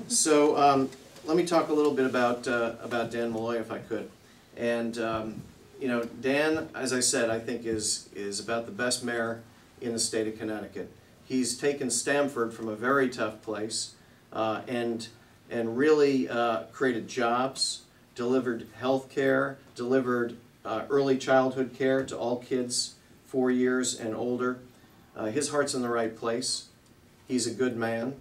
So let me talk a little bit about Dan Malloy, if I could. And you know, Dan, as I said, I think is about the best mayor in the state of Connecticut. He's taken Stamford from a very tough place and really created jobs, delivered health care, delivered early childhood care to all kids 4 years and older. His heart's in the right place. He's a good man.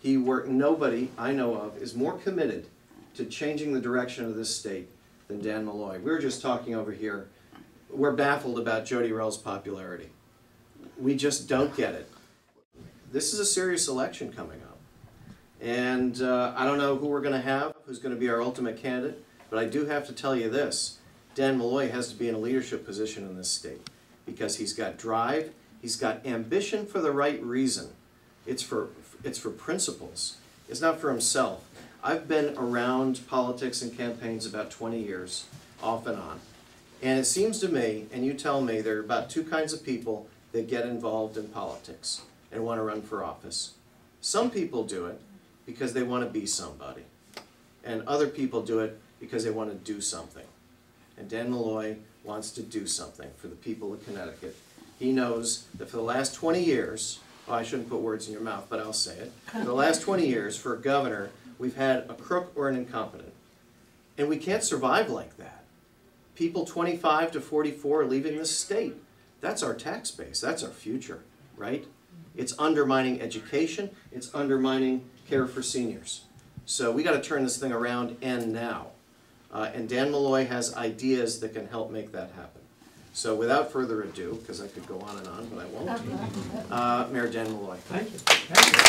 Nobody I know of is more committed to changing the direction of this state than Dan Malloy. We were just talking over here. We're baffled about Jody Rell's popularity. We just don't get it. This is a serious election coming up. And I don't know who we're going to have, who's going to be our ultimate candidate, but I do have to tell you this. Dan Malloy has to be in a leadership position in this state because he's got drive, he's got ambition for the right reason. It's for principles. It's not for himself. I've been around politics and campaigns about 20 years, off and on. And it seems to me, and you tell me, there are about two kinds of people that get involved in politics and want to run for office. Some people do it because they want to be somebody. And other people do it because they want to do something. And Dan Malloy wants to do something for the people of Connecticut. He knows that for the last 20 years, well, I shouldn't put words in your mouth, but I'll say it. For the last 20 years, for a governor, we've had a crook or an incompetent. And we can't survive like that. People 25 to 44 are leaving this state. That's our tax base. That's our future, right? It's undermining education. It's undermining care for seniors. So we got to turn this thing around and now. And Dan Malloy has ideas that can help make that happen. So without further ado, because I could go on and on, but I won't, Mayor Dan Malloy. Thank you. Thank you.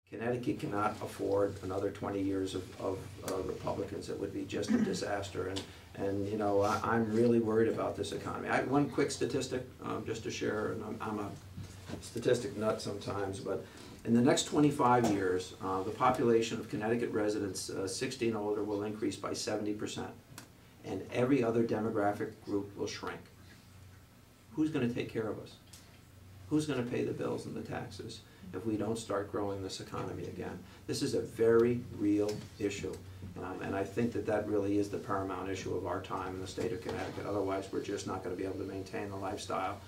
Connecticut cannot afford another 20 years of Republicans. It would be just a disaster. And you know, I'm really worried about this economy. One quick statistic, just to share, and I'm a statistic nut sometimes, but in the next 25 years, the population of Connecticut residents 60 and older will increase by 70%, and every other demographic group will shrink. Who's going to take care of us? Who's going to pay the bills and the taxes if we don't start growing this economy again? This is a very real issue, and I think that that really is the paramount issue of our time in the state of Connecticut. Otherwise, we're just not going to be able to maintain the lifestyle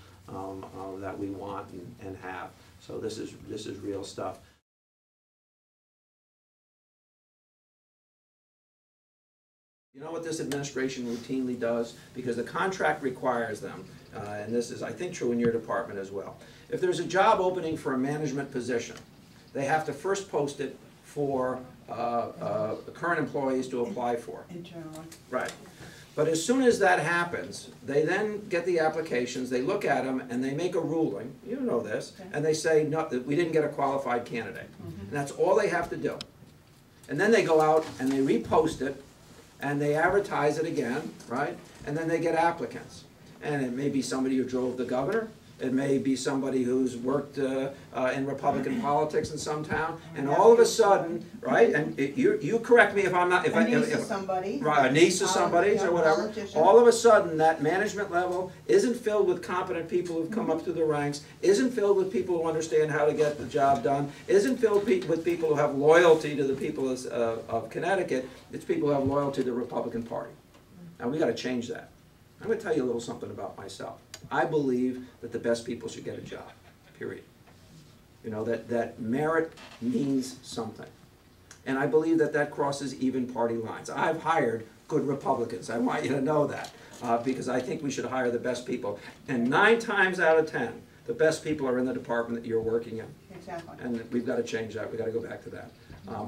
that we want and have. So this is real stuff. You know what this administration routinely does? Because the contract requires them, and this is, I think, true in your department as well. If there's a job opening for a management position, they have to first post it for current employees to apply for. Internally. Right. But as soon as that happens, they then get the applications, they look at them, and they make a ruling, you know this, and they say, no, we didn't get a qualified candidate. And that's all they have to do. And then they go out and they repost it, and they advertise it again, right? And then they get applicants. And it may be somebody who drove the governor. It may be somebody who's worked in Republican politics in some town, and all of a sudden, right? And you correct me if I'm not. A niece of somebody. Right, a niece of somebody's or whatever. All of a sudden, that management level isn't filled with competent people who've come up through the ranks. Isn't filled with people who understand how to get the job done. Isn't filled with people who have loyalty to the people of Connecticut. It's people who have loyalty to the Republican Party. Now we got to change that. I'm going to tell you a little something about myself. I believe that the best people should get a job, period. You know, that merit means something. And I believe that that crosses even party lines. I've hired good Republicans. I want you to know that because I think we should hire the best people. And 9 times out of 10, the best people are in the department that you're working in. Exactly. And we've got to change that. We've got to go back to that.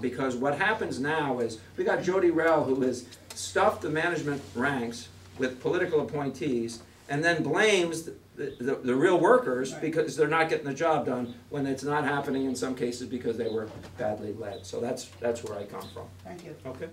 Because what happens now is we got Jody Rell, who has stuffed the management ranks with political appointees and then blames the real workers because they're not getting the job done when it's not happening in some cases because they were badly led. So that's where I come from. Thank you. Okay.